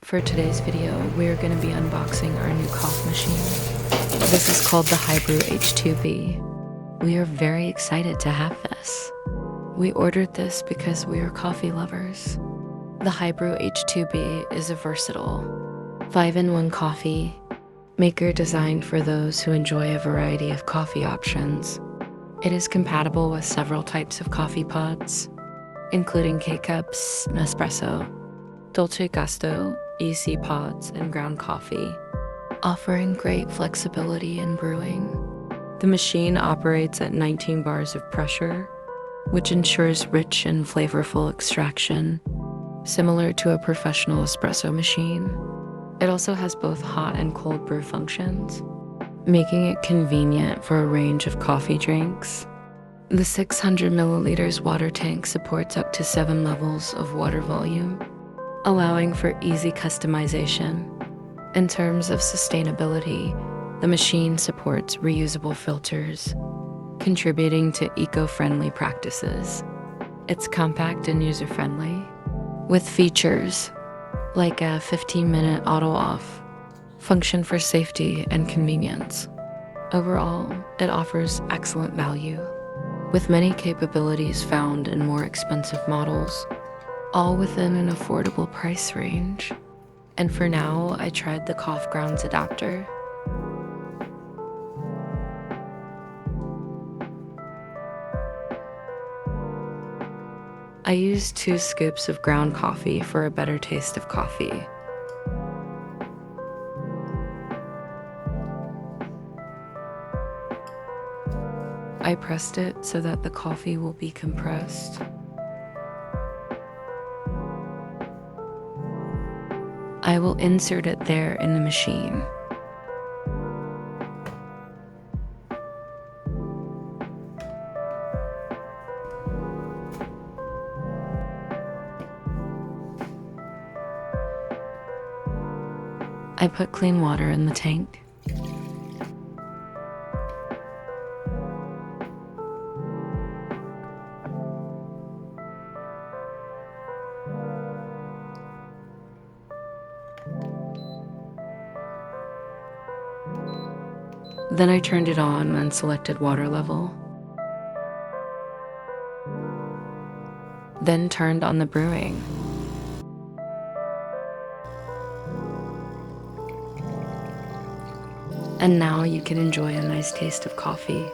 For today's video, we're going to be unboxing our new coffee machine. This is called the HiBREW H2B. We are very excited to have this. We ordered this because we are coffee lovers. The HiBREW H2B is a versatile 5-in-1 coffee maker designed for those who enjoy a variety of coffee options. It is compatible with several types of coffee pods, including K-Cups, Nespresso, Dolce Gusto, EC pods, and ground coffee, offering great flexibility in brewing. The machine operates at 19 bars of pressure, which ensures rich and flavorful extraction, similar to a professional espresso machine. It also has both hot and cold brew functions, making it convenient for a range of coffee drinks. The 600 milliliters water tank supports up to 7 levels of water volume, allowing for easy customization. In terms of sustainability, the machine supports reusable filters, contributing to eco-friendly practices. It's compact and user-friendly, with features like a 15-minute auto-off function for safety and convenience. Overall, it offers excellent value, with many capabilities found in more expensive models, all within an affordable price range. And for now, I tried the coffe grounds adapter. I used 2 scoops of ground coffee for a better taste of coffee. I pressed it so that the coffee will be compressed. I will insert it there in the machine. I put clean water in the tank. Then I turned it on and selected water level. Then turned on the brewing. And now you can enjoy a nice taste of coffee.